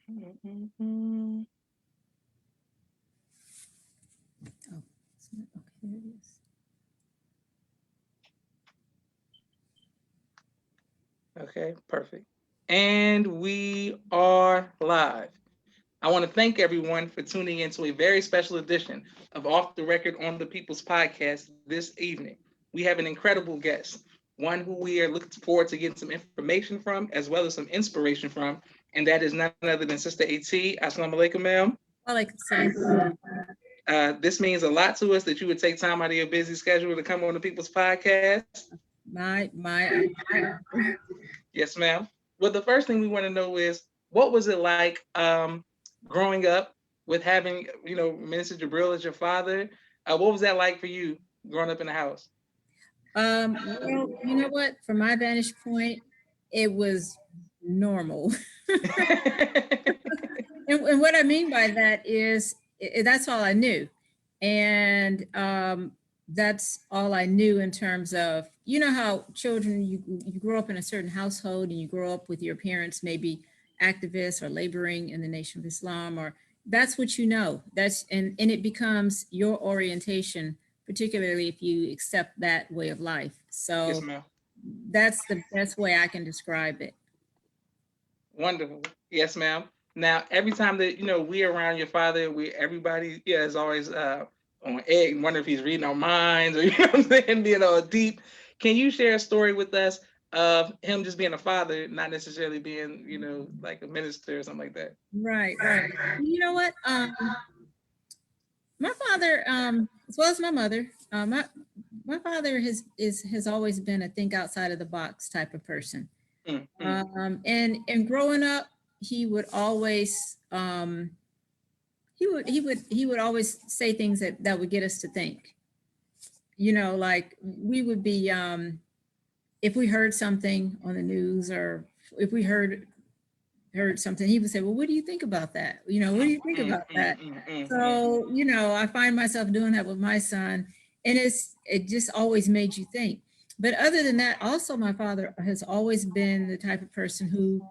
Mm-hmm. Oh, okay, there it is. Okay, perfect. And we are live. I want to thank everyone for tuning in to a very special edition of Off the Record on the People's Podcast this evening. We have an incredible guest, one who we are looking forward to getting some information from, as well as some inspiration from, and that is none other than Sister At. Assalamu alaikum, ma'am. I like to say, This means a lot to us that you would take time out of your busy schedule to come on the People's Podcast. my Yes, ma'am. Well, the first thing we want to know is what was it like growing up with having, Minister Jabril as your father? What was that like for you growing up in the house? well, you know what? From my vantage point, it was normal. And what I mean by that is that's all I knew. And that's all I knew in terms of, you know, how children, you grow up in a certain household and you grow up with your parents, maybe activists or laboring in the Nation of Islam, or that's what you know. And it becomes your orientation, particularly if you accept that way of life. Yes, So ma'am. that's the best way I can describe it. Wonderful. Yes, ma'am. Now, every time that we're around your father, we everybody is always on edge, wonder if he's reading our minds or what I'm saying, being all deep. Can you share a story with us of him just being a father, not necessarily being like a minister or something like that? Right, right. You know what? My father, as well as my mother, my father has always been a think outside of the box type of person. Mm-hmm. And growing up, he would always he would always say things that would get us to think. You know, like we would be if we heard something on the news, or if we heard something, he would say, "Well, what do you think about that? You know, what do you think Mm, about mm, that?" mm, mm, mm. So, you know, I find myself doing that with my son, and it just always made you think. But other than that, also my father has always been the type of person who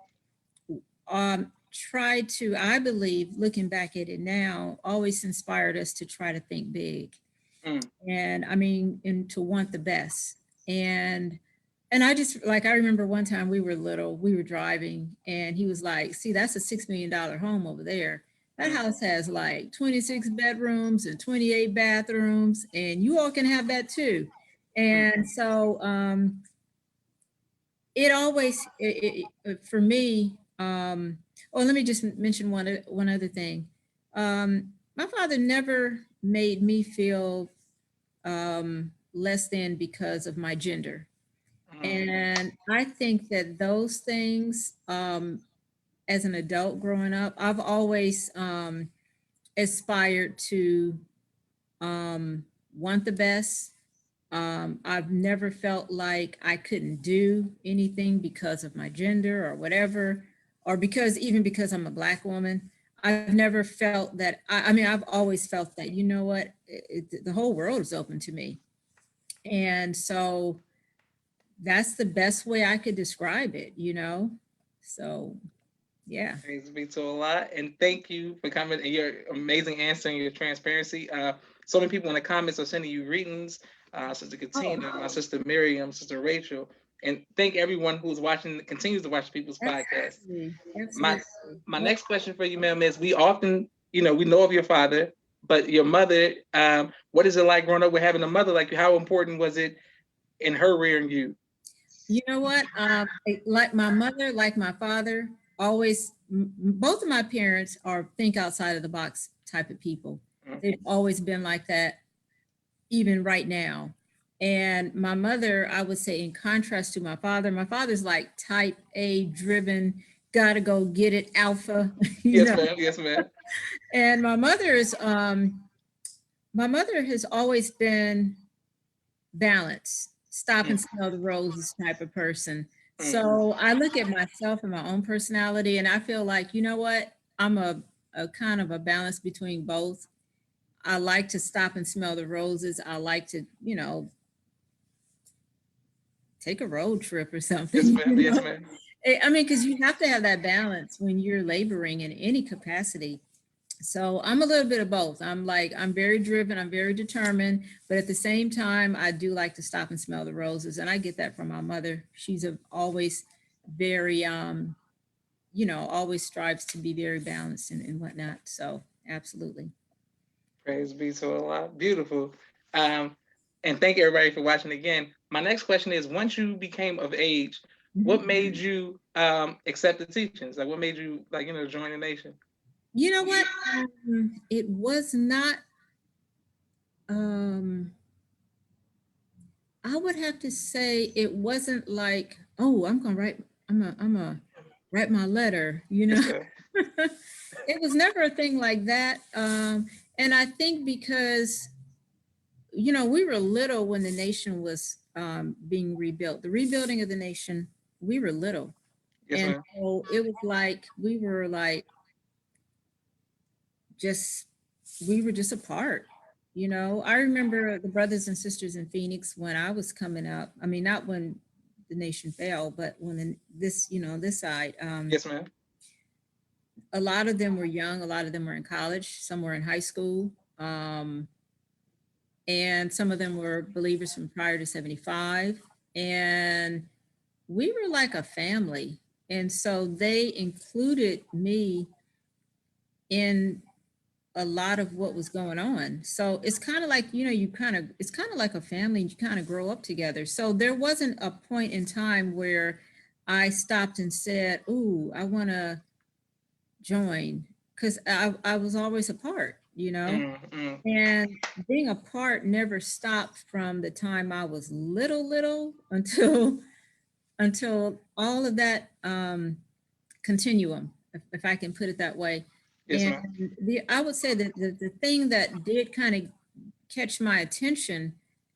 tried to, I believe, looking back at it now, always inspired us to try to think big. Mm. And I mean, and to want the best. And I just, like, I remember one time we were little, we were driving, and he was like, "See, that's a $6 million home over there. That Mm. house has like 26 bedrooms and 28 bathrooms, and you all can have that too." Mm. And so it always, for me, oh, let me just mention one other thing. My father never made me feel less than because of my gender. Mm. And I think that those things, as an adult growing up, I've always aspired to want the best. I've never felt like I couldn't do anything because of my gender or whatever, or because I'm a Black woman. I've never felt that. I mean, I've always felt that, you know what, the whole world is open to me. And so that's the best way I could describe it, you know? So, yeah. Brings me to a lot, and thank you for coming and your amazing answer and your transparency. So many people in the comments are sending you greetings. Sister Oh, Katina, my sister Miriam, Sister Rachel, and thank everyone who's watching, continues to watch People's Podcast. absolutely. My Absolutely. my Well, next question for you, ma'am, is we often, we know of your father, but your mother, what is it like growing up with having a mother like you? How important was it in her rearing you? you know what? Like my mother, like my father, always, both of my parents are think outside of the box type of people. Mm. They've always been like that, even right now. And my mother, I would say, in contrast to my father's like type A driven, gotta go get it alpha, you Yes, know. ma'am. Yes, ma'am. And my mother has always been balanced, stop Mm. and smell the roses type of person. Mm. So I look at myself and my own personality, and I feel like, you know what, I'm a kind of a balance between both. I like to stop and smell the roses. I like to, you know, take a road trip or Yes, something, ma'am. you Yes, know. ma'am. I mean, because you have to have that balance when you're laboring in any capacity. So I'm a little bit of both. I'm very driven, I'm very determined, but at the same time, I do like to stop and smell the roses. And I get that from my mother. Always very, always strives to be very balanced and whatnot. So absolutely. Praise be to Allah. Beautiful. Um, and thank everybody for watching again. My next question is: once you became of age, what Mhm. made you accept the teachings? Like, what made you join the nation? You know what? It was not, I would have to say it wasn't like, oh, I'm gonna write my letter, Yes, ma'am. It was never a thing like that. And I think because, we were little when the nation was being rebuilt, the rebuilding of the nation, we were little. Yes, And ma'am. so it was like, just, we were just apart. I remember the brothers and sisters in Phoenix when I was coming up. I mean, not when the nation fell, but when this side, Yes, ma'am. a lot of them were young, a lot of them were in college, some were in high school. Um, and some of them were believers from prior to 75. And we were like a family. And so they included me in a lot of what was going on. So it's kind of like, it's kind of like a family, and you kind of grow up together. So there wasn't a point in time where I stopped and said, "Ooh, I want to join," because I was always apart, Mm. and being apart never stopped from the time I was little until all of that continuum, if I can put it that way. Yes, And ma'am. I would say that the thing that did kind of catch my attention,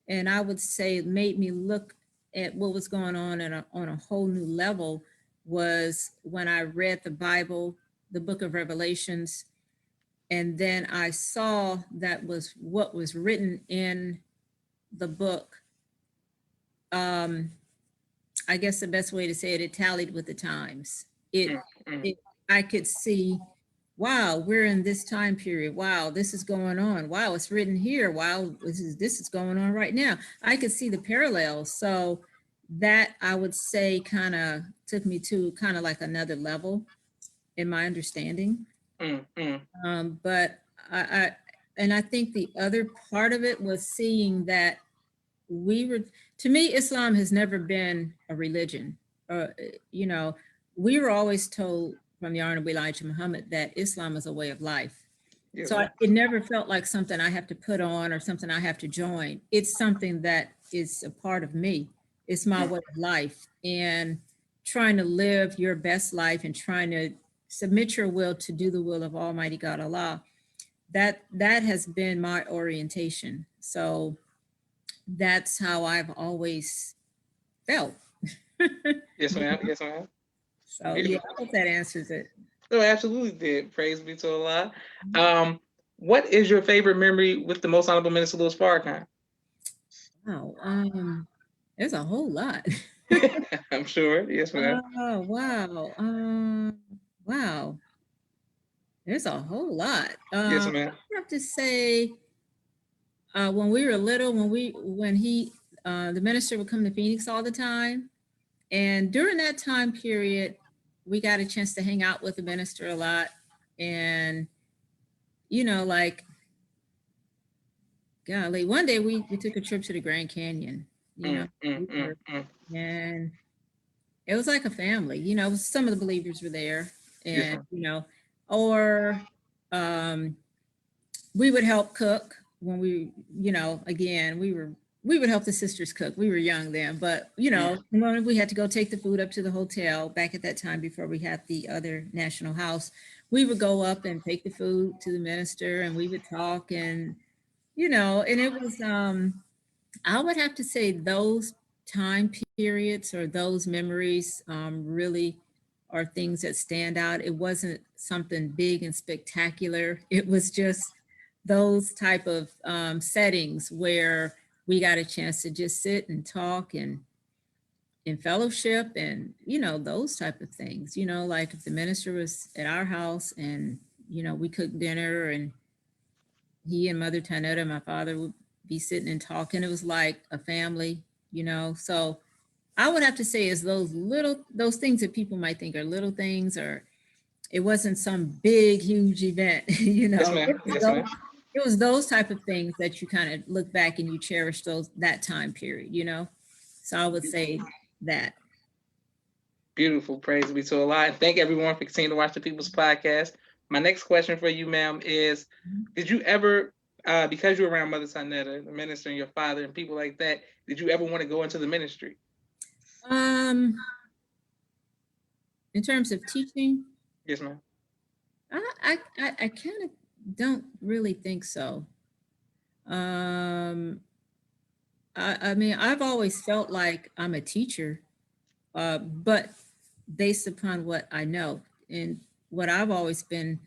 and I would say made me look at what was going on on a whole new level, was when I read the Bible, the book of Revelations, and then I saw that was what was written in the book. Um, I guess the best way to say it, it tallied with the times. Mm. Mm. It I could see, wow, we're in this time period. Wow, this is going on. Wow, it's written here. Wow, this is going on right now. I could see the parallels. So that, I would say, kind of took me to kind of like another level in my understanding. Mm. Mm. But I and I think the other part of it was seeing that we were, to me, Islam has never been a religion. Uh, you know, we were always told from the Honorable Elijah Muhammad that Islam is a way of life. Yes, So ma'am. it never felt like something I have to put on or something I have to join. It's something that is a part of me. It's my Mm. way of life, and trying to live your best life and trying to submit your will to do the will of Almighty God Allah. That has been my orientation. So that's how I've always felt. Yes, ma'am. Yes, ma'am. So yeah, Beautiful. I hope that answers it. No, absolutely did. Praise be to Allah. What is your favorite memory with the Most Honorable Minister Louis Farrakhan? Wow. There's a whole lot. I'm sure. Yes, ma'am. Oh, wow. Wow. There's a whole lot. Yes, ma'am. I have to say, when we were little, the minister would come to Phoenix all the time. And during that time period, we got a chance to hang out with the minister a lot. And, like, golly, one day we took a trip to the Grand Canyon, Mm. Mm. we Mm. were, Mm. and it was like a family, some of the believers were there, Yes, and, ma'am. or um, we would help cook when again, we would help the sisters cook. We were young then, but, Mm. when we had to go take the food up to the hotel back at that time before we had the other national house, we would go up and take the food to the minister, and we would talk, and it was, I would have to say those time periods or those memories really are things that stand out. It wasn't something big and spectacular. It was just those type of settings where we got a chance to just sit and talk, and in fellowship and, those type of things, like if the minister was at our house and, we cooked dinner and he and Mother Tanetta, my father, would be sitting and talking. It was like a family, so I would have to say is those things that people might think are little things, or it wasn't some big, huge event, Yes, ma'am. Yes, ma'am. It was those type of things that you kind of look back and you cherish that time period, So I would say that. Beautiful. Praise be to Allah. Thank everyone for continuing to watch the People's Podcast. My next question for you, ma'am, is did you ever, because you're around Mother Tanetta, the minister, and your father and people like that, did you ever want to go into the ministry? In terms of teaching? Yes, ma'am. I kind of don't really think so. I mean, I've always felt like I'm a teacher, but based upon what I know and what I've always been,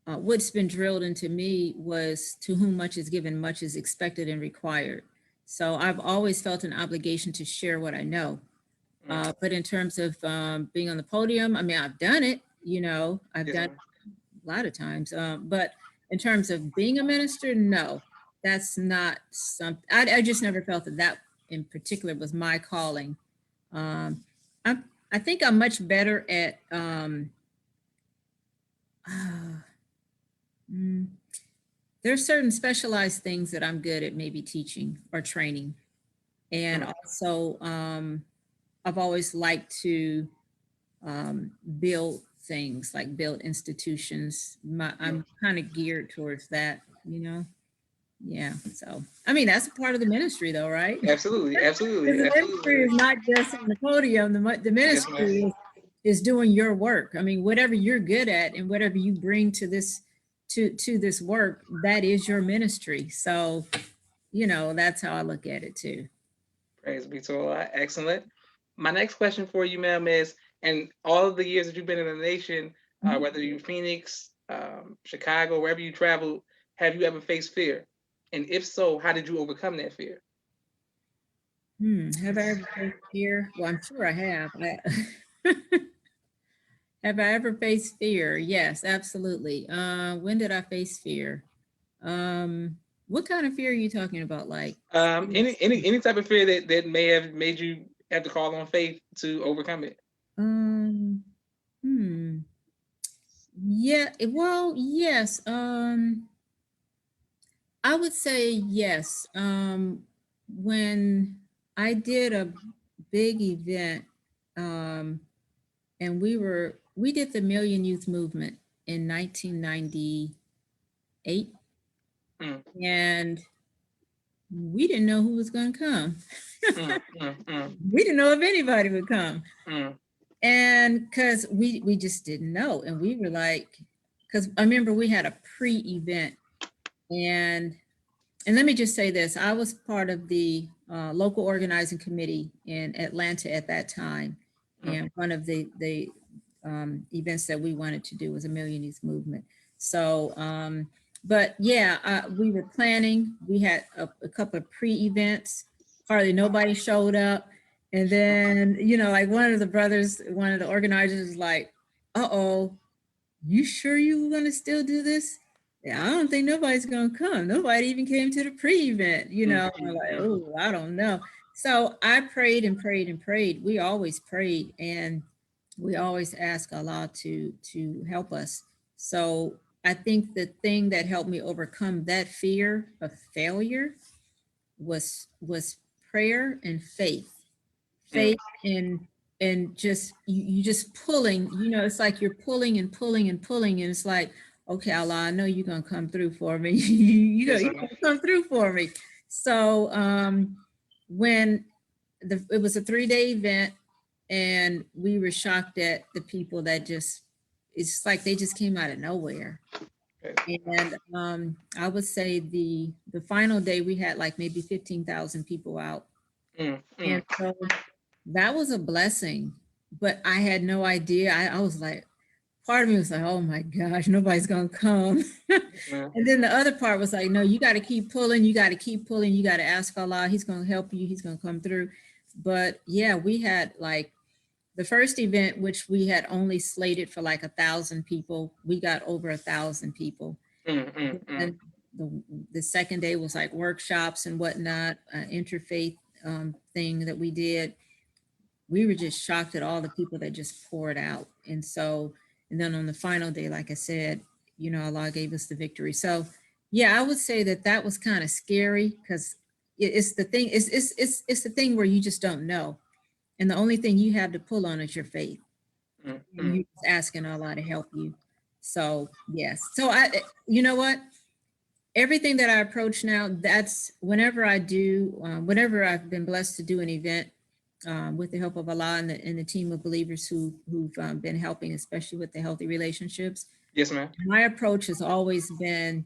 what's been drilled into me was to whom much is given, much is expected and required. So I've always felt an obligation to share what I know. But in terms of being on the podium, I mean, I've done it, I've Yes, done ma'am. a lot of times. But in terms of being a minister, no, that's not something, I just never felt that in particular was my calling. I think I'm much better at, there's certain specialized things that I'm good at maybe teaching or training. And also, I've always liked to build things, like build institutions. I'm kind of geared towards that, Yeah. So, I mean, that's a part of the ministry though, right? Absolutely. Absolutely. The ministry is not just on the podium. The ministry is doing your work. I mean, whatever you're good at and whatever you bring to this this work, that is your ministry. So, that's how I look at it too. Praise be to Allah. Excellent. My next question for you, ma'am, is, and all of the years that you've been in the nation, whether you're Phoenix, Chicago, wherever you travel, have you ever faced fear? And if so, how did you overcome that fear? Have I ever faced fear? Well, I'm sure I have. Have I ever faced fear? Yes, absolutely. When did I face fear? What kind of fear are you talking about? Like Any type of fear that may have made you have to call on faith to overcome it? Yeah, well, yes. I would say yes. When I did a big event, and we did the Million Youth Movement in 1998, and we didn't know who was going to come. We didn't know if anybody would come. And because we just didn't know. And we were like, because I remember we had a pre-event. And let me just say this, I was part of the local organizing committee in Atlanta at that time. And one of the events that we wanted to do was a Million Youth Movement. So, but yeah, we were planning. We had a couple of pre-events. Hardly nobody showed up. And then, like one of the brothers, one of the organizers was like, uh-oh, you sure you were going to still do this? Yeah, I don't think nobody's going to come. Nobody even came to the pre-event, I'm like, oh, I don't know. So I prayed and prayed and prayed. We always prayed, and we always ask Allah to help us. So I think the thing that helped me overcome that fear of failure was prayer and faith. Faith and just you just pulling, it's like you're pulling and pulling and pulling, and it's like, okay, Allah, I know you're gonna come through for me. You're gonna come through for me. So when it was a 3-day event, and we were shocked at the people that it's like they just came out of nowhere. And I would say the final day we had like maybe 15,000 people out. And so that was a blessing, but I had no idea. I was like, part of me was like, oh my gosh, nobody's gonna come. And then the other part was like, no, you got to keep pulling, you got to keep pulling, you got to ask Allah, he's gonna help you, he's gonna come through. But yeah, we had like the first event, which we had only slated for like 1,000 people, we got over 1,000 people. Mm. And the second day was like workshops and whatnot, interfaith thing that we did. We were just shocked at all the people that just poured out. And so, and then on the final day, like I said, you know, Allah gave us the victory. So, yeah, I would say that that was kind of scary because it's the thing. It's the thing where you just don't know, and the only thing you have to pull on is your faith. Mm. You're just asking Allah to help you. So yes. So you know what? Everything that I approach now, that's whenever I do, whenever I've been blessed to do an event with the help of Allah and the team of believers who've been helping, especially with the healthy relationships. Yes, ma'am. My approach has always been,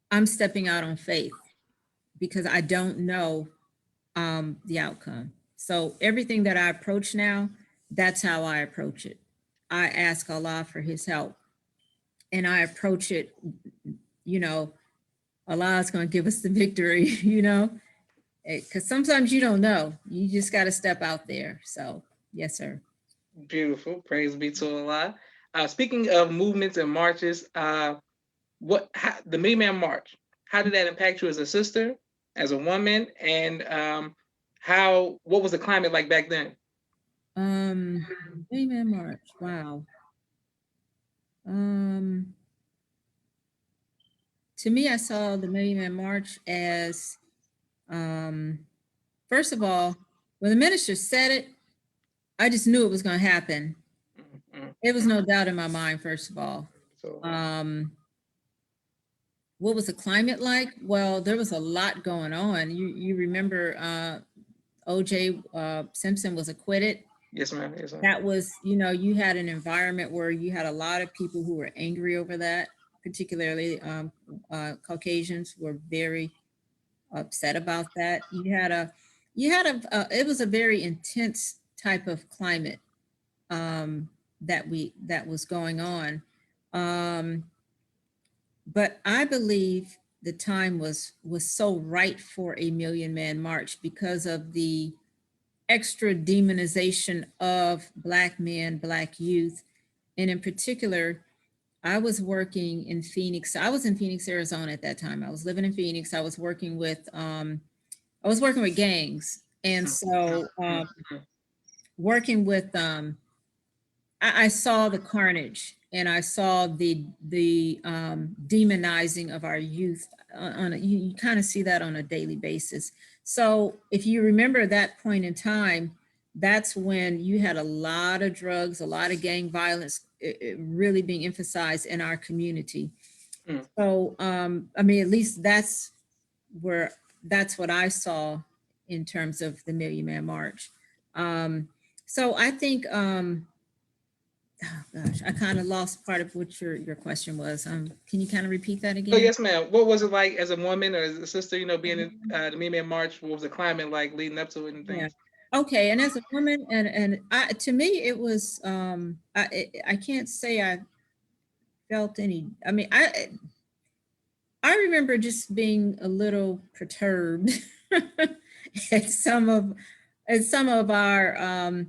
I'm stepping out on faith because I don't know the outcome. So everything that I approach now, that's how I approach it. I ask Allah for His help, and I approach it. You know, Allah is going to give us the victory. You know, because sometimes you don't know. You just got to step out there. So yes, sir. Beautiful. Praise be to Allah. Speaking of movements and marches, the Million Man March? How did that impact you as a sister, as a woman, and what was the climate like back then? Amen. March. Wow. Um, to me, I saw the Million Man March as, um, first of all, when the minister said it, I just knew it was going to happen. Mm. It was no doubt in my mind, first of all. So, What was the climate like? Well, there was a lot going on. You remember O.J. Simpson was acquitted. yes, ma'am. Yes, ma'am. That was, you know, you had an environment where you had a lot of people who were angry over that, particularly Caucasians were very upset about that. It was a very intense type of climate that was going on. Um, but I believe the time was so right for a Million Man March because of the extra demonization of Black men, Black youth, and in particular, I was working in Phoenix. I was in Phoenix, Arizona at that time. I was living in Phoenix. I was working with gangs, and so working with I saw the carnage and I saw the demonizing of our youth. You kind of see that on a daily basis. So if you remember that point in time, that's when you had a lot of drugs, a lot of gang violence it really being emphasized in our community. So I mean, at least where that's what I saw in terms of the Million Man March. So I think oh gosh, I kind of lost part of what your question was. Can you kind of repeat that Oh, again? yes, ma'am. What was it like as a woman or as a sister, being in the Million Man March? What was the climate like leading up to it and Yeah. things? Okay. And as a woman, and to me, it was I can't say I felt any. I mean, I remember just being a little perturbed at some of our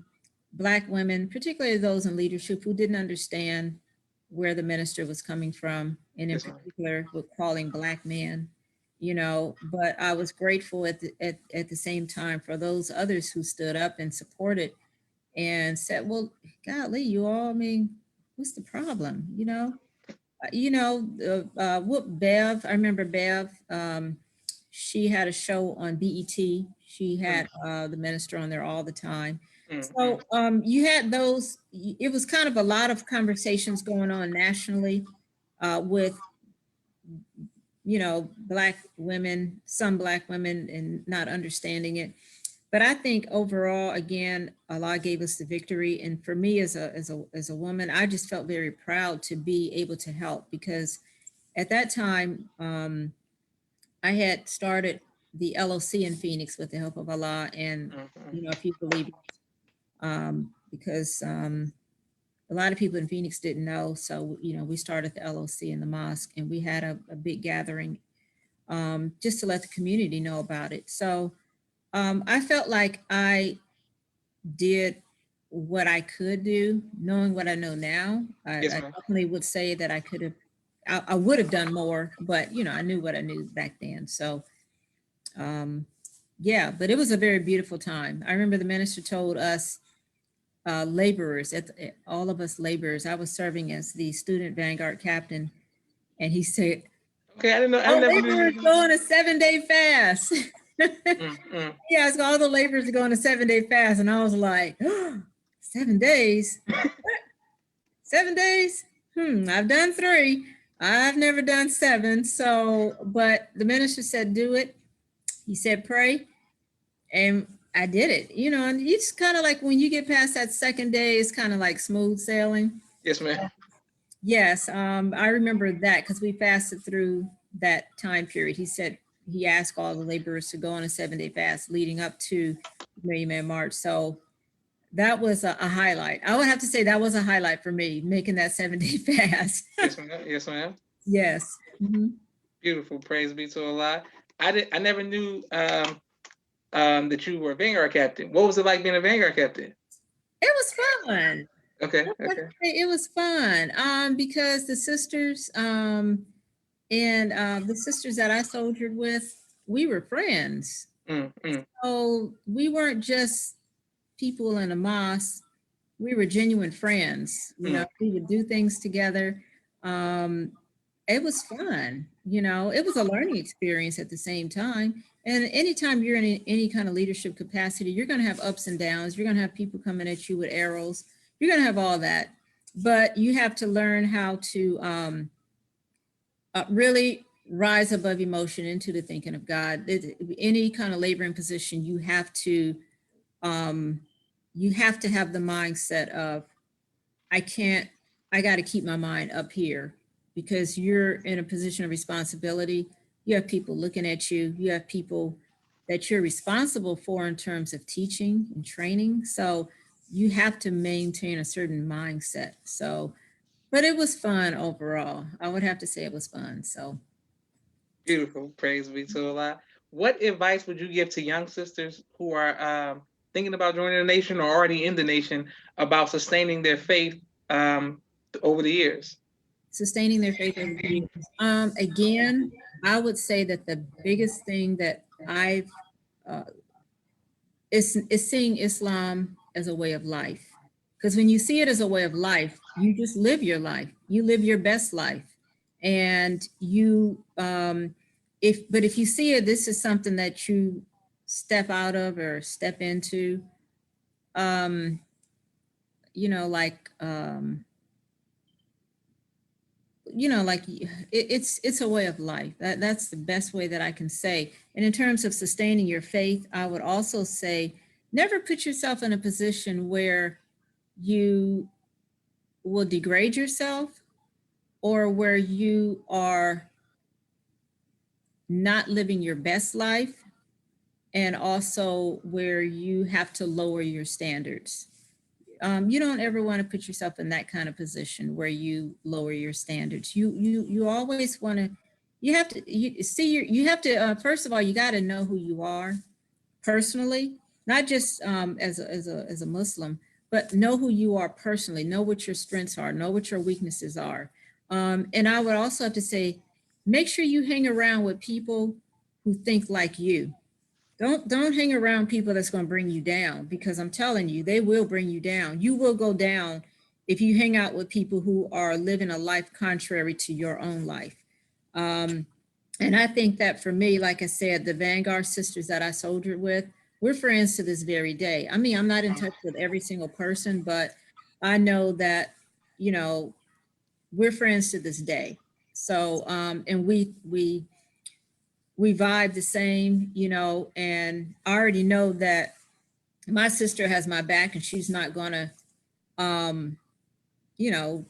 Black women, particularly those in leadership, who didn't understand where the minister was coming from, and in Yes, ma'am. particular with calling Black men, you know. But I was grateful at the same time for those others who stood up and supported and said, "Well, golly, you all, I mean, what's the problem?" You know, what Bev, I remember Bev, she had a show on BET. She had the minister on there all the time. So you had those, it was kind of a lot of conversations going on nationally with, you know, Black women, some Black women and not understanding it. But I think overall, again, Allah gave us the victory. And for me as a woman, I just felt very proud to be able to help because at that time, I had started the LOC in Phoenix with the help of Allah and, you know, a few believers, because a lot of people in Phoenix didn't know. So, you know, we started the LOC in the mosque and we had a big gathering just to let the community know about it. So I felt like I did what I could do, knowing what I know now. Yes, I ma'am. definitely would say that I could have, I would have done more, but I knew what I knew back then. So, um, yeah, but it was a very beautiful time. I remember the minister told us laborers, all of us laborers, I was serving as the student Vanguard captain, and he said, Okay, I didn't know. I all never knew laborers you. go on a 7-day fast. Mm, mm. Yeah, it's all the laborers are going a 7-day fast. And I was like, 7 days? 7 days? I've done 3. I've never done 7. So, but the minister said, do it. He said, pray. And I did it, and it's kind of like when you get past that second day, it's kind of like smooth sailing. Yes, ma'am. Yes, I remember that because we fasted through that time period. He said he asked all the laborers to go on a 7-day fast leading up to Million Man March. So that was a highlight. I would have to say that was a highlight for me, making that 7-day fast. Yes, ma'am. Yes, ma'am. Yes. Beautiful. Praise be to Allah. I never knew that you were a Vanguard captain. What was it like being a Vanguard captain? It was fun. Okay. Okay. It was fun because the sisters and the sisters that I soldiered with, we were friends. Mm, mm. So we weren't just people in a mosque. We were genuine friends. We would do things together. Um, it was fun. It was a learning experience at the same time. And anytime you're in any kind of leadership capacity, you're going to have ups and downs. You're going to have people coming at you with arrows. You're going to have all that. But you have to learn how to really rise above emotion into the thinking of God. Any kind of laboring position, um, you have to have the mindset of, I got to keep my mind up here because you're in a position of responsibility. You have people looking at you. You have people that you're responsible for in terms of teaching and training. So you have to maintain a certain mindset. So, but it was fun overall. I would have to say it was fun. So Beautiful. Praise be to Allah. What advice would you give to young sisters who are thinking about joining the nation or already in the nation about sustaining their faith over the years? sustaining their faith over the years. Again, I would say that the biggest thing that I've uh, is seeing Islam as a way of life. Because when you see it as a way of life, you just live your life. You live your best life, and if you see it, this is something that you step out of or step into. Um, like it's a way of life. That's the best way that I can say. And in terms of sustaining your faith, I would also say never put yourself in a position where you will degrade yourself or where you are not living your best life, and also where you have to lower your standards. You don't ever want to put yourself in that kind of position where you lower your standards. You always want to. You have to you have to first of all, you got to know who you are personally, not just as a Muslim, but know who you are personally. Know what your strengths are. Know what your weaknesses are. And I would also have to say, make sure you hang around with people who think like you. Don't hang around people that's going to bring you down, because I'm telling you, they will bring you down. You will go down if you hang out with people who are living a life contrary to your own life. And I think that for me, like I said, the Vanguard sisters that I soldiered with, we're friends to this very day. I mean, I'm not in touch with every single person, but I know that, you know, we're friends to this day. So, and we vibe the same, and I already know that my sister has my back and she's not gonna, um, you know,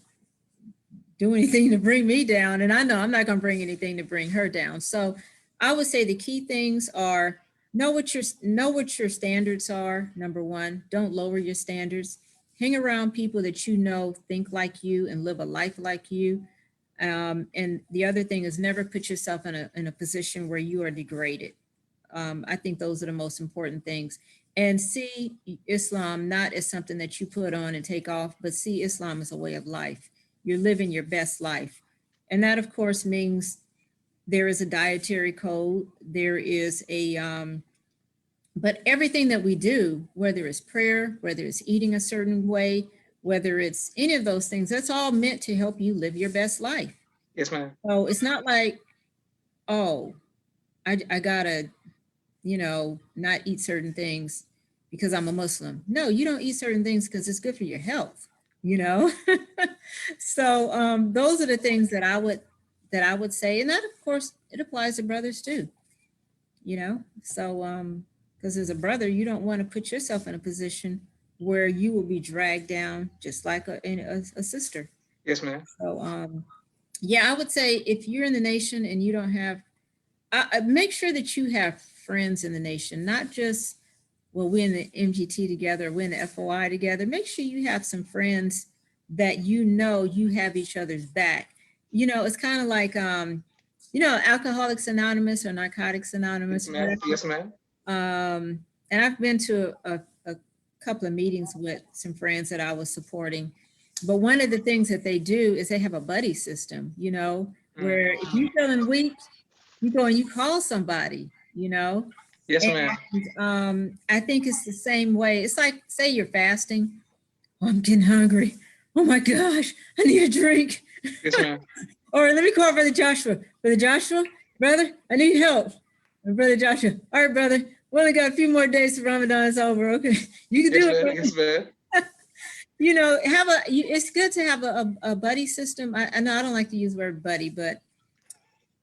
do anything to bring me down. And I know I'm not gonna bring anything to bring her down. So I would say the key things are know what your standards are. Number one, don't lower your standards. Hang around people that you know think like you and live a life like you. And the other thing is never put yourself in a position where you are degraded. I think those are the most important things. And see Islam not as something that you put on and take off, but see Islam as a way of life. You're living your best life. And that, of course, means there is a dietary code. There is but everything that we do, whether it's prayer, whether it's eating a certain way, whether it's any of those things, that's all meant to help you live your best life. Yes, ma'am. So it's not like, oh, I gotta, not eat certain things because I'm a Muslim. No, you don't eat certain things because it's good for your health, you know? So those are the things that I would say. And that, of course, it applies to brothers too, So because as a brother, you don't want to put yourself in a position where you will be dragged down just like a sister. Yes, ma'am. So yeah, I would say if you're in the nation and you don't have make sure that you have friends in the nation, not just, well, we're in the MGT together, we're in the FOI together. Make sure you have some friends that you have each other's back. It's kind of like, Alcoholics Anonymous or Narcotics Yes, Anonymous, ma'am. whatever. Yes, ma'am. And I've been to a couple of meetings with some friends that I was supporting. But one of the things that they do is they have a buddy system, where if you're feeling weak, you go and you call somebody. Yes, And ma'am. I think it's the same way. It's like, say you're fasting. Oh, I'm getting hungry. Oh my gosh, I need a drink. Yes, ma'am. Or let me call Brother Joshua. Brother Joshua, brother, I need help. Brother Joshua, all right, brother. We only got a few more days to Ramadan is over. Okay, you can Yes, do it, ma'am. brother. Yes, ma'am. It's good to have a buddy system. I know I don't like to use the word buddy, but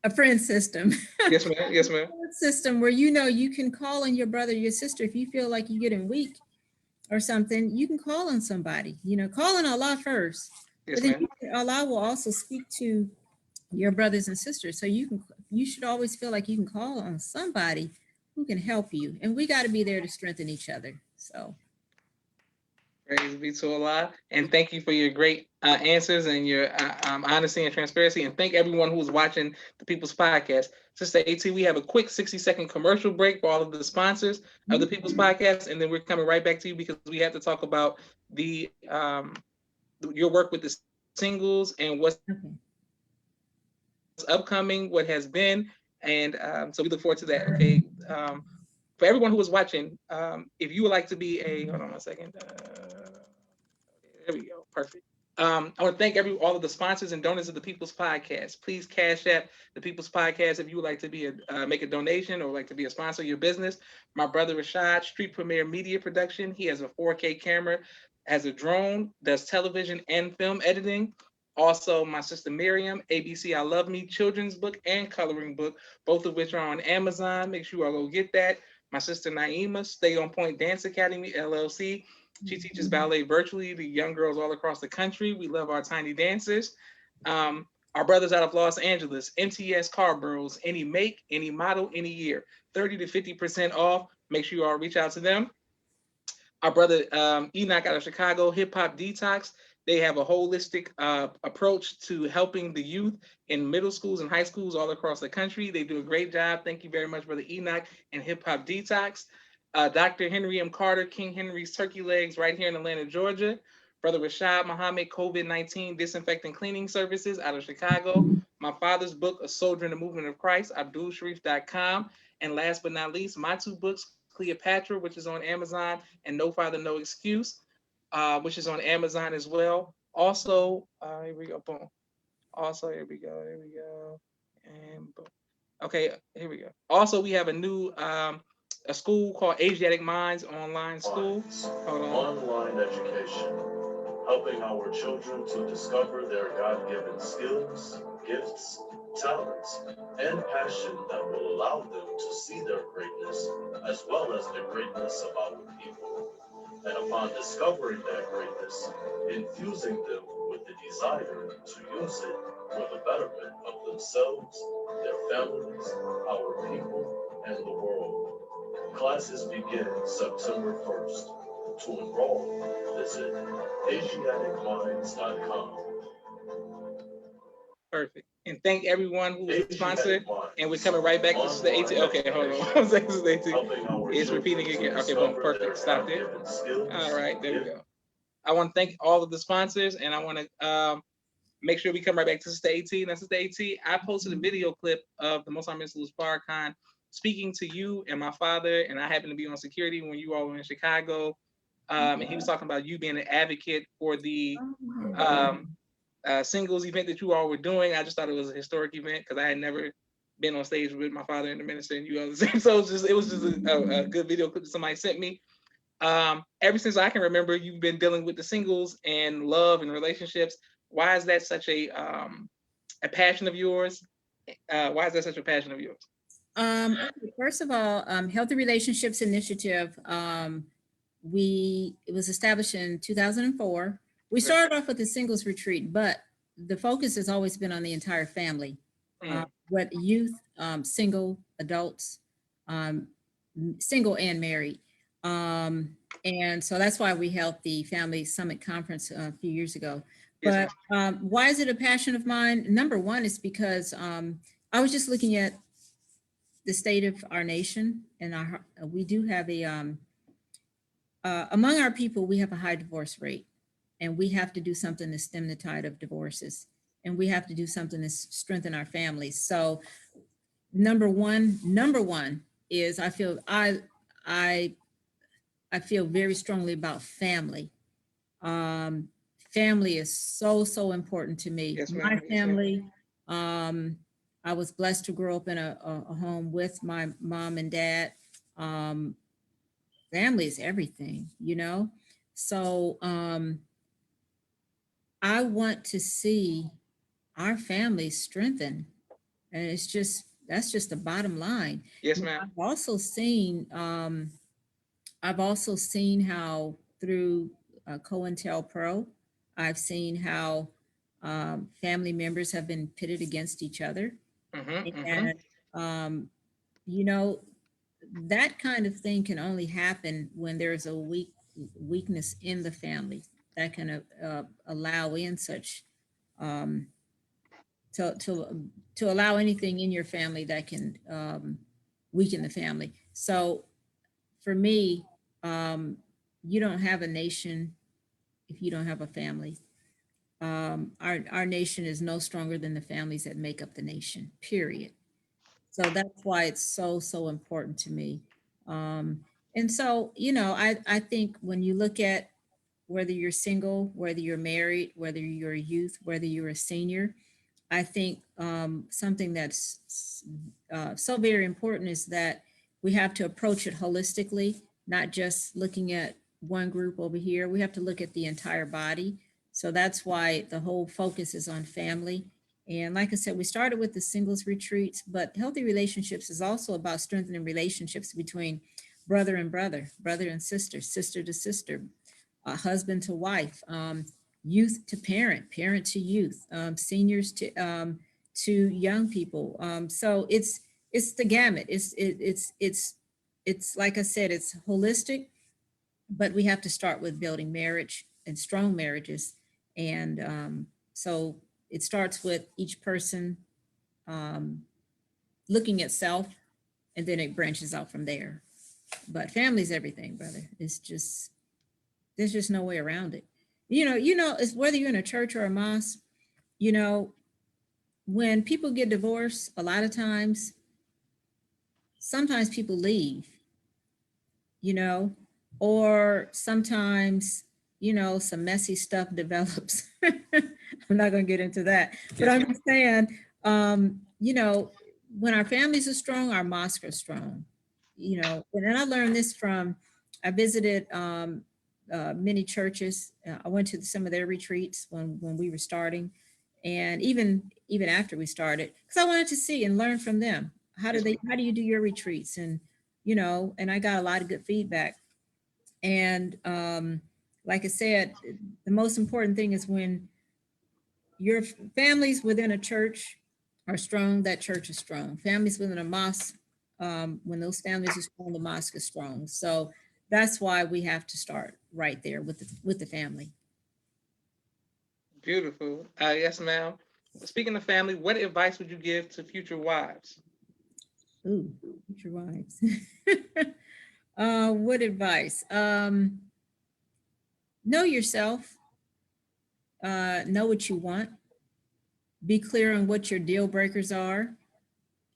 a friend system. Yes, ma'am. Yes, ma'am. System where you can call on your brother, your sister, if you feel like you're getting weak or something, you can call on somebody. Call on Allah first. Yes, But then ma'am. Allah will also speak to your brothers and sisters. So you should always feel like you can call on somebody who can help you. And we got to be there to strengthen each other. So Praise be to Allah. And thank you for your great answers and your honesty and transparency. And thank everyone who is watching the People's Podcast. Sister AT, we have a quick 60-second commercial break for all of the sponsors of the People's Podcast. And then we're coming right back to you because we have to talk about your work with the singles and what's upcoming, what has been. And so we look forward to that. Okay. For everyone who is watching, if you would like to be hold on one second. There we go. Perfect. I want to thank all of the sponsors and donors of the People's Podcast. Please cash app the People's Podcast if you would like to be make a donation or like to be a sponsor of your business. My brother Rashad, Street Premier Media Production. He has a 4K camera, has a drone, does television and film editing. Also, my sister Miriam, ABC I Love Me children's book and coloring book, both of which are on Amazon. Make sure you all go get that. My sister Naima, Stay On Point Dance Academy, LLC. She teaches ballet virtually to young girls all across the country. We love our tiny dancers. Our brothers out of Los Angeles, MTS Car Bros, any make, any model, any year, 30 to 50% off. Make sure you all reach out to them. Our brother Enoch out of Chicago, Hip Hop Detox. They have a holistic approach to helping the youth in middle schools and high schools all across the country. They do a great job. Thank you very much, Brother Enoch and Hip Hop Detox. Dr. Henry M. Carter, King Henry's Turkey Legs, right here in Atlanta, Georgia. Brother Rashad Muhammad, COVID-19 Disinfecting Cleaning Services out of Chicago. My father's book, A Soldier in the Movement of Christ, AbdulSharif.com. And last but not least, my two books, Cleopatra, which is on Amazon, and No Father, No Excuse, which is on Amazon as well. Also, here we go, boom. Also, here we go, and boom. Okay, here we go. Also, we have a new a school called Asiatic Minds Online School. Hold on. Online education, helping our children to discover their God-given skills, gifts, talents, and passion that will allow them to see their greatness as well as the greatness of our people. And upon discovering that greatness, infusing them with the desire to use it for the betterment of themselves, their families, our people, and the world. Classes begin September 1st. To enroll, visit AsiaticMinds.com. Perfect. And thank everyone who was AG sponsored. Headlines, And we're coming right back. This is the 18. Okay, hold on. One second. This is the 18. helping our It's children repeating to again. Okay, boom. discover Perfect. their Stop there. God-given skills, All right, there we gifts, go. I want to thank all of the sponsors, and I want to make sure we come right back to Sister AT. That's Sister AT. I posted a video clip of the Most High Mr. Farrakhan speaking to you and my father, and I happened to be on security when you all were in Chicago. And he was talking about you being an advocate for the singles event that you all were doing. I just thought it was a historic event because I had never been on stage with my father and the minister and you all the same. So it was just a good video clip that somebody sent me. Ever since I can remember, you've been dealing with the singles and love and relationships. Why is that such a passion of yours? Why is that such a passion of yours? Okay, first of all, Healthy Relationships Initiative, it was established in 2004. We started off with a singles retreat, but the focus has always been on the entire family, with youth, single, adults, single and married. And so that's why we held the Family Summit Conference a few years ago. Yes, But why is it a passion of mine? Number one is because I was just looking at the state of our nation, and we do have among our people, we have a high divorce rate, and we have to do something to stem the tide of divorces, and we have to do something to strengthen our families. So number one is I feel very strongly about family. Family is so important to me. Yes, My ma'am. family, I was blessed to grow up in a home with my mom and dad. Family is everything, you know? So I want to see our family strengthen. And that's just the bottom line. Yes, ma'am. I've also seen how through COINTELPRO, I've seen how family members have been pitted against each other. And, you know, that kind of thing can only happen when there's a weakness in the family that can allow in such, to allow anything in your family that can weaken the family. So for me, you don't have a nation if you don't have a family. Our nation is no stronger than the families that make up the nation, period. So that's why it's so important to me. And so, you know, I think when you look at whether you're single, whether you're married, whether you're a youth, whether you're a senior, I think something that's so very important is that we have to approach it holistically, not just looking at one group over here. We have to look at the entire body. So that's why the whole focus is on family. And like I said, we started with the singles retreats, but healthy relationships is also about strengthening relationships between brother and brother, brother and sister, sister to sister, husband to wife, youth to parent, parent to youth, seniors to young people. So it's the gamut. It's like I said, it's holistic, but we have to start with building marriage and strong marriages. And so it starts with each person looking at self, and then it branches out from there. But family's everything, brother. It's just, there's just no way around it. It's whether you're in a church or a mosque, you know, when people get divorced, a lot of times, sometimes people leave, you know, or sometimes, you know, some messy stuff develops. I'm not going to get into that, but I'm just saying, you know, when our families are strong, our mosques are strong, you know. And I learned this I visited many churches. I went to some of their retreats when we were starting, and even after we started, because I wanted to see and learn from them. How do you do your retreats? And, you know, and I got a lot of good feedback. And like I said, the most important thing is when your families within a church are strong, that church is strong. Families within a mosque, when those families are strong, the mosque is strong. So that's why we have to start right there with the family. Beautiful. Yes, ma'am. Speaking of family, what advice would you give to future wives? Ooh, future wives. What advice? Know yourself. Know what you want. Be clear on what your deal breakers are.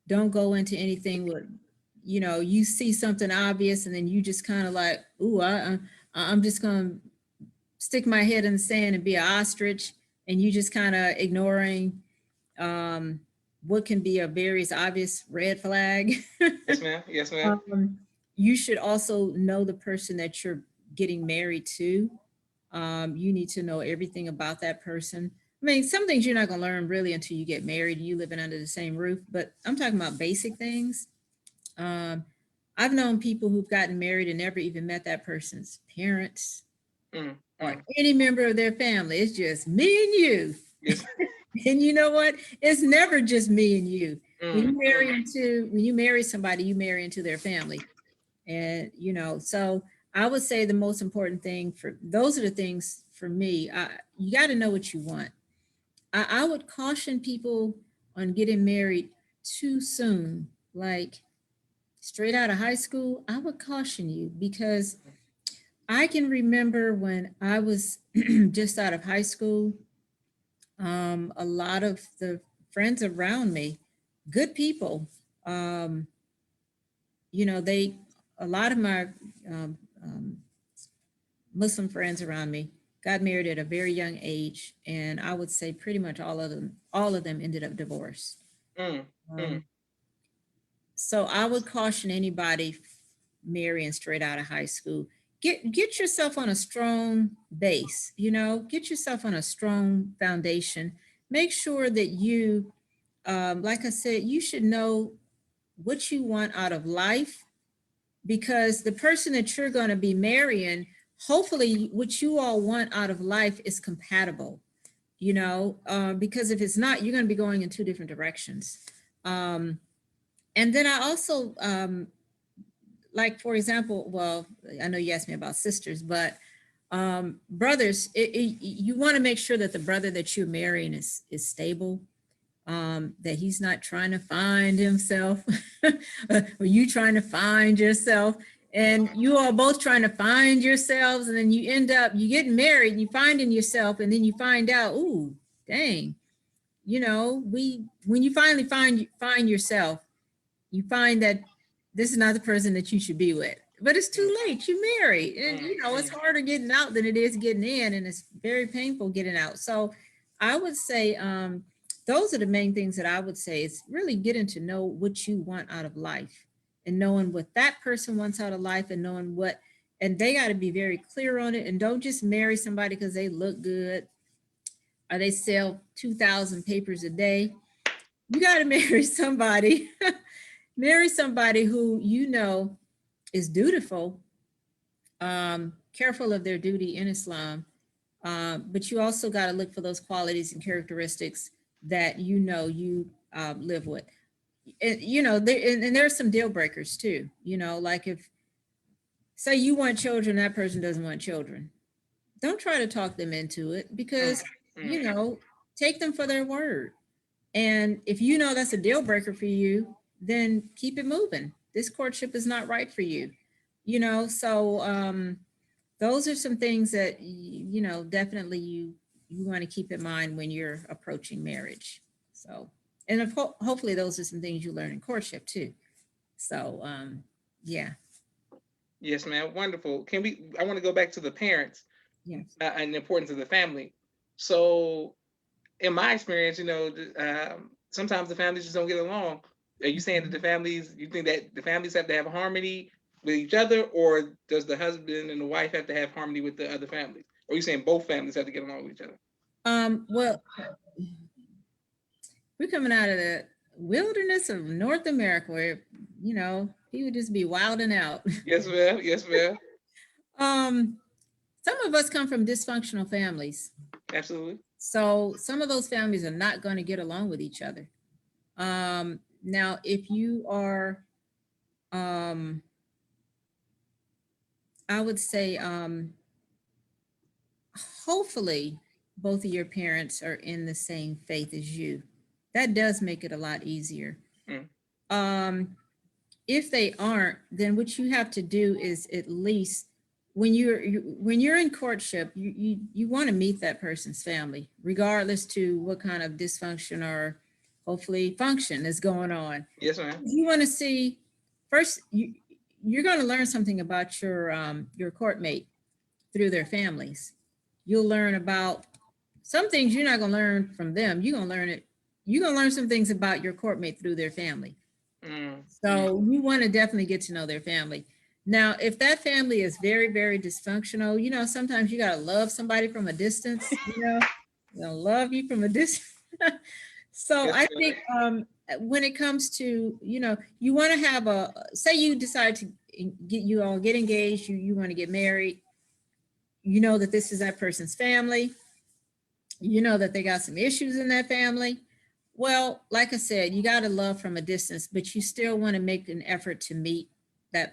Don't go into anything with, you see something obvious and then you just kind of like, ooh, I'm just going to stick my head in the sand and be an ostrich, and you just kind of ignoring what can be a very obvious red flag. Yes, ma'am. Yes, ma'am. You should also know the person that you're getting married to. You need to know everything about that person. I mean, some things you're not going to learn really until you get married and you living under the same roof, but I'm talking about basic things. I've known people who've gotten married and never even met that person's parents or any member of their family. It's just me and you. Yes. And you know what? It's never just me and you. When you marry somebody, you marry into their family. And, so I would say the most important thing those are the things for me. You got to know what you want. I would caution people on getting married too soon, like straight out of high school. I would caution you because I can remember when I was just out of high school, a lot of the friends around me, good people, a lot of my um, um, Muslim friends around me got married at a very young age, and I would say pretty much all of them ended up divorced. So I would caution anybody marrying straight out of high school. Get yourself on a strong base, get yourself on a strong foundation. Make sure that you, like I said, you should know what you want out of life, because the person that you're going to be marrying, hopefully what you all want out of life is compatible, because if it's not, you're going to be going in two different directions. And then I also, like, for example, well, I know you asked me about sisters, but brothers, you want to make sure that the brother that you're marrying is stable, that he's not trying to find himself or you trying to find yourself, and you are both trying to find yourselves, and then you get married and you finding yourself, and then you find out, ooh, dang, when you finally find yourself, you find that this is not the person that you should be with. But it's too late. You married, and it's harder getting out than it is getting in, and it's very painful getting out. So I would say those are the main things that I would say is really getting to know what you want out of life, and knowing what that person wants out of life, and knowing what, and they got to be very clear on it. And don't just marry somebody because they look good or they sell 2,000 papers a day. You got to marry somebody. Marry somebody who is dutiful, careful of their duty in Islam, but you also got to look for those qualities and characteristics that you live with. And, and there's some deal breakers too. Like if, say you want children, that person doesn't want children. Don't try to talk them into it, because, take them for their word. And if that's a deal breaker for you, then keep it moving. This courtship is not right for you. So those are some things that definitely you want to keep in mind when you're approaching marriage. So, and hopefully those are some things you learn in courtship too. So yeah. Yes, ma'am. Wonderful. I want to go back to the parents. Yes. And the importance of the family. So in my experience, sometimes the families just don't get along. Are you saying that you think that the families have to have harmony with each other, or does the husband and the wife have to have harmony with the other families? Or are you saying both families have to get along with each other? Well, we're coming out of the wilderness of North America where, he would just be wilding out. Yes, ma'am. Yes, ma'am. Some of us come from dysfunctional families. Absolutely. So some of those families are not going to get along with each other. Now, if you are, I would say, hopefully both of your parents are in the same faith as you. That does make it a lot easier. Mm. If they aren't, then what you have to do is at least when you're in courtship, you want to meet that person's family, regardless to what kind of dysfunction or hopefully function is going on. Yes, ma'am. You want to see first. You're going to learn something about your court mate through their families. You'll learn about some things you're not going to learn from them. You're going to learn it. You're going to learn some things about your court mate through their family. Mm. So you want to definitely get to know their family. Now, if that family is very, very dysfunctional, you know, sometimes you got to love somebody from a distance, you know, they'll love you from a distance. So Yes, I ma'am. think when it comes to, you know, you want to have say you decide to get engaged, you want to get married, you know that this is that person's family, you know that they got some issues in that family. Well, like I said, you got to love from a distance, but you still want to make an effort to meet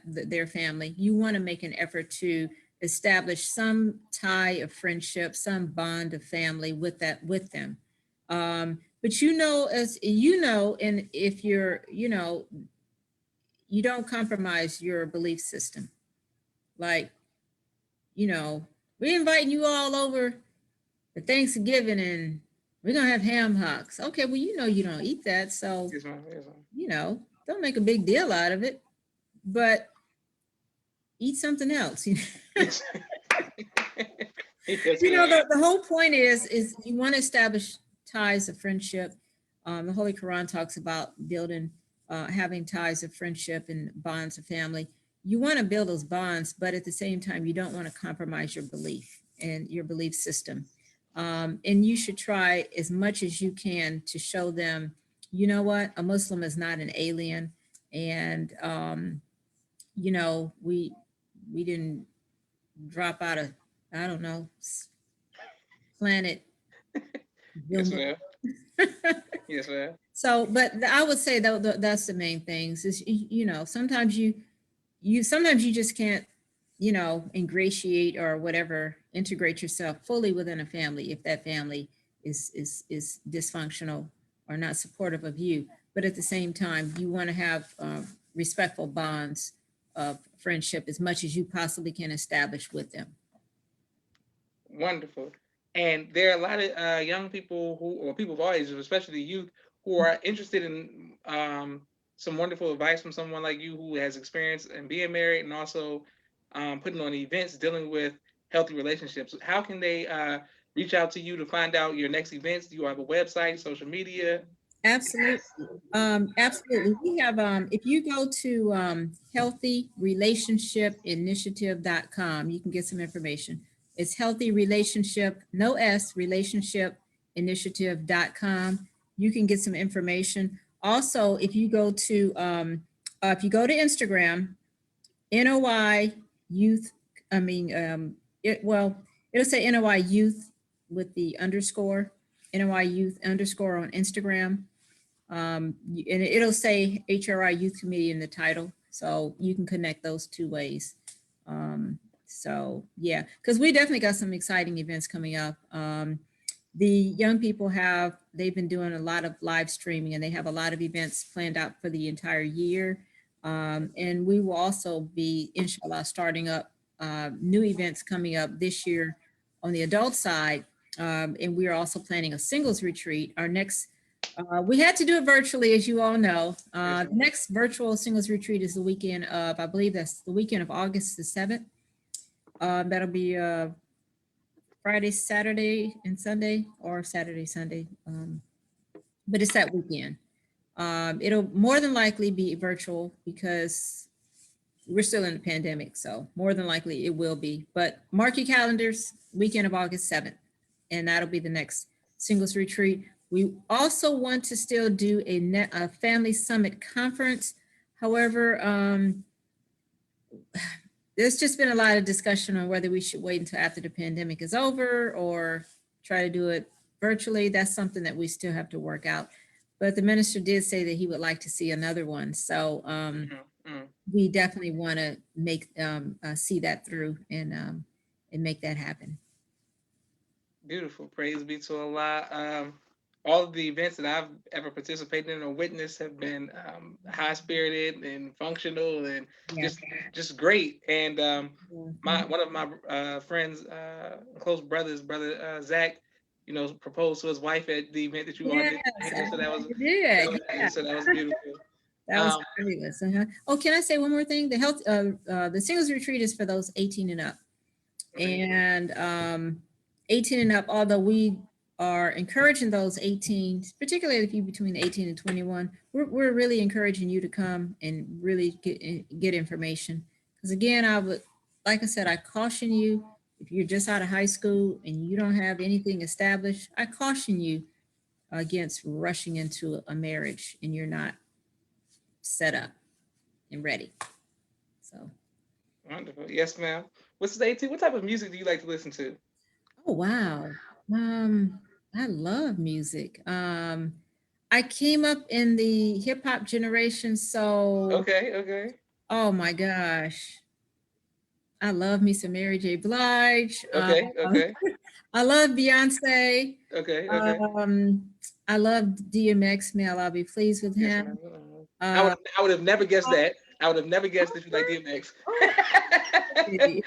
their family. You want to make an effort to establish some tie of friendship, some bond of family with them. But you know, as you know, and if you're, you know, you don't compromise your belief system. Like, you know, we're inviting you all over for Thanksgiving and we're gonna have ham hocks. Okay, well, you know you don't eat that, so Yes, ma'am. Yes, ma'am. you know, don't make a big deal out of it, but eat something else. Yes. Yes, You know, ma'am. the whole point is you want to establish ties of friendship. The Holy Quran talks about building, having ties of friendship and bonds of family. You want to build those bonds, but at the same time, you don't want to compromise your belief and your belief system. And you should try as much as you can to show them, you know what, a Muslim is not an alien, and you know, we didn't drop out of, I don't know, planet. Yes, ma'am. Yes, ma'am. So, but I would say that that's the main things is, you know, sometimes sometimes you just can't, you know, ingratiate or whatever, integrate yourself fully within a family if that family is dysfunctional or not supportive of you. But at the same time, you want to have respectful bonds of friendship as much as you possibly can establish with them. Wonderful. And there are a lot of young people or people of all ages, especially youth, who are interested in some wonderful advice from someone like you who has experience in being married and also putting on events dealing with healthy relationships. How can they reach out to you to find out your next events? Do you have a website, social media? Absolutely. Absolutely. We have, if you go to healthyrelationshipinitiative.com, you can get some information. It's healthy relationship, no S, relationshipinitiative.com. You can get some information. Also, if you go to Instagram, NOI youth, I mean, it'll say NOI youth with the underscore, NOI youth underscore on Instagram. And it'll say HRI Youth Committee in the title, so you can connect those two ways. So yeah, because we definitely got some exciting events coming up. The young people they've been doing a lot of live streaming and they have a lot of events planned out for the entire year. And we will also be, inshallah, starting up new events coming up this year on the adult side. And we are also planning a singles retreat. Our next we had to do it virtually, as you all know. The next virtual singles retreat is the weekend of, I believe that's the weekend of August the 7th. That'll be Friday, Saturday, and Sunday, or Saturday, Sunday. But it's that weekend. It'll more than likely be virtual because we're still in the pandemic. So more than likely it will be. But mark your calendars, weekend of August 7th. And that'll be the next singles retreat. We also want to still do a family summit conference. However, there's just been a lot of discussion on whether we should wait until after the pandemic is over or try to do it virtually. That's something that we still have to work out. But the minister did say that he would like to see another one. So we definitely want to see that through and make that happen. Beautiful. Praise be to Allah. All of the events that I've ever participated in or witnessed have been high spirited and functional and Yeah. just just great. And my Mhm. one of my friends, close brothers, brother Zach, proposed to his wife at the event that you all Yes, did. So I that was did. Yeah, so that was beautiful. that was Um, fabulous. Oh, can I say one more thing? The singles retreat is for those 18 and up. okay. And 18 and up, although we are encouraging those 18, particularly if you between 18 and 21, we're really encouraging you to come and really get information. Because again, like I said, I caution you, if you're just out of high school and you don't have anything established, I caution you against rushing into a marriage and you're not set up and ready. So, Wonderful. Yes, ma'am. What's the 18? What type of music do you like to listen to? oh wow. Um, I love music. I came up in the hip hop generation, so Okay, okay, oh my gosh. I love me some Mary J. Blige. okay, I love Beyonce. okay. Um, I love DMX. May Allah be pleased with Yes, him. ma'am. Uh, I would have never guessed that. I would have never guessed that you like DMX. absolutely.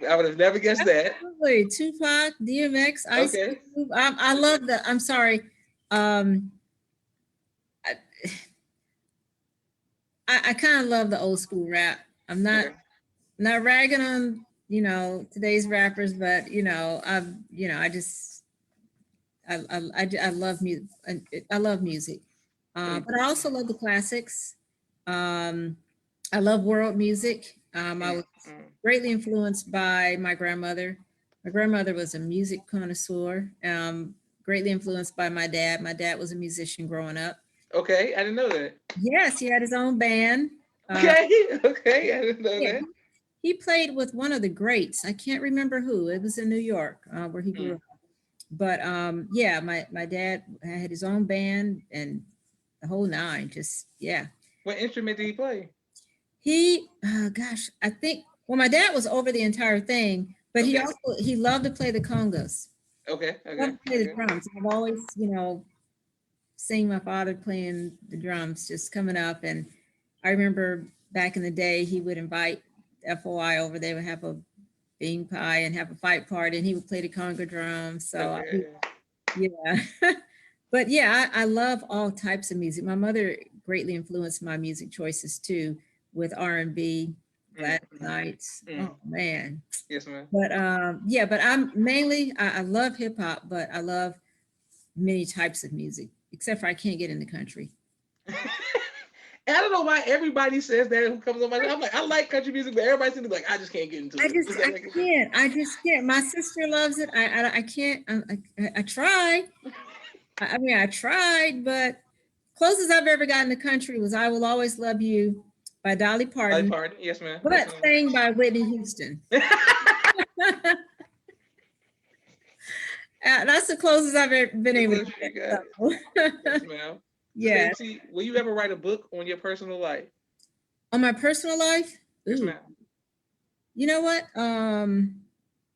I would have never guessed that. Absolutely. Tupac, DMX, Ice Okay. Cube. I love the, I'm sorry. Um, I, I kind of love the old school rap. I'm Okay. not ragging on, today's rappers, but I just I love music. I love music, Mm, but I also love the classics. Um, I love world music. I mm, was mm. greatly influenced by my grandmother. My grandmother was a music connoisseur. Greatly influenced by my dad. My dad was a musician growing up. Okay, I didn't know that. Yes, he had his own band. Uh, Okay, okay, I didn't know yeah, that. he played with one of the greats. I can't remember who. It was in New York, where he grew Mm. up. But yeah, my dad had his own band and the whole nine. Just yeah. What instrument did he play? He, gosh, I think. Well, my dad was over the entire thing, but Okay, he loved to play the congas. okay, Loved okay, to play the okay. drums. I've always, seeing my father playing the drums just coming up, and I remember back in the day he would invite FOI over. They would have a bean pie and have a fight party, and he would play the conga drums. So Okay. yeah, but yeah, I love all types of music. My mother greatly influenced my music choices too, with R&B, Mm, Gladys mm, Knights. mm. Oh man. Yes, ma'am. But yeah, but I'm mainly I love hip hop, but I love many types of music, except for I can't get in the country. And I don't know why everybody says that who comes on my show. I'm like, I like country music, but everybody seems to be like, I just can't get into it. Is that I like, can't. I just can't. My sister loves it. I can't. I try. I mean, I tried, but closest I've ever gotten in the country was "I Will Always Love You" by Dolly like Parton, pardon? Yes, ma'am. Yes, but sang by Whitney Houston. ma'am. That's the closest I've ever been The able to closer you got get. it. So, Yes, ma'am. Sister yeah. AT, will you ever write a book on your personal life? On my personal life, Yes, ooh, ma'am. you know what?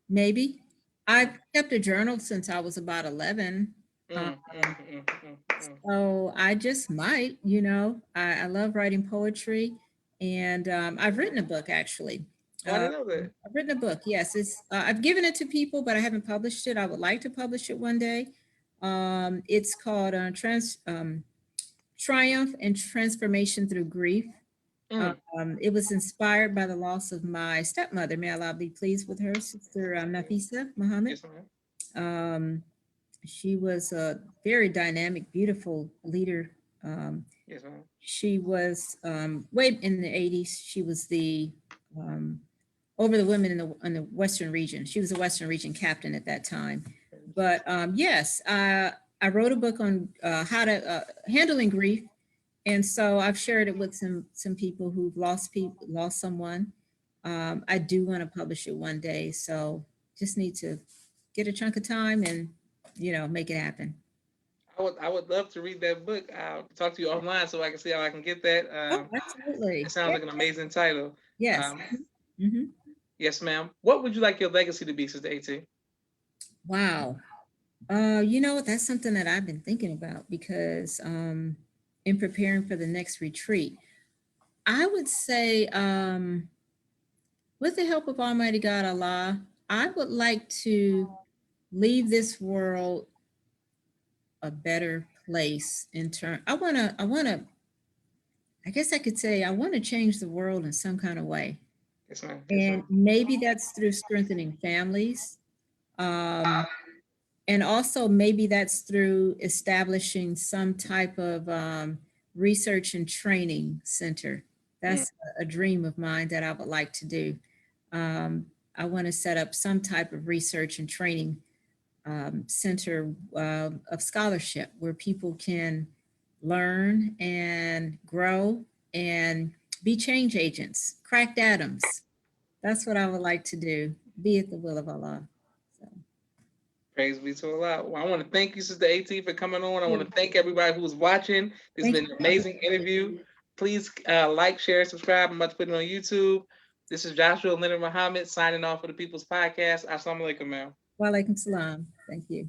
Maybe. I've kept a journal since I was about 11. Um, Mm, mm, mm, mm, mm. so I just might, I love writing poetry, and I've written a book actually. Oh, I didn't know that. I've written a book. Yes, I've given it to people, but I haven't published it. I would like to publish it one day. It's called Triumph and Transformation Through Grief. Mm. It was inspired by the loss of my stepmother. May Allah be pleased with her, Sister Nafisa Muhammad. Yes, ma'am. Um, she was a very dynamic, beautiful leader. Um, Yes, ma'am. she was way in the 80s. She was the um, over the women in the Western region. She was a Western region captain at that time. But yes, I wrote a book on how to handling grief, and so I've shared it with some people who've lost someone. I do want to publish it one day, so just need to get a chunk of time and make it happen. I would love to read that book. I'll talk to you offline so I can see how I can get that. Oh, It absolutely. sounds Yeah. like an amazing title. Yes. Um, Hmm. yes, ma'am. What would you like your legacy to be, Sister AT? Wow. That's something that I've been thinking about because in preparing for the next retreat, I would say, with the help of Almighty God Allah, I would like to leave this world a better place in turn. I guess I could say I want to change the world in some kind of way. Yes, ma'am. Yes, And ma'am. maybe that's through strengthening families. Um, and also maybe that's through establishing some type of research and training center. That's a dream of mine that I would like to do. Um, I want to set up some type of research and training center of scholarship where people can learn and grow and be change agents, cracked atoms. That's what I would like to do, be it the will of Allah. So, Praise be to Allah. Well, I want to thank you, Sister AT, for coming on. I want to thank everybody who was watching. This has thank been an amazing interview. Please like, share, subscribe. I'm about to put it on YouTube. This is Joshua Leonard Muhammad signing off for the People's Podcast. Assalamu alaikum, ma'am. Wa alaikum salam. Thank you.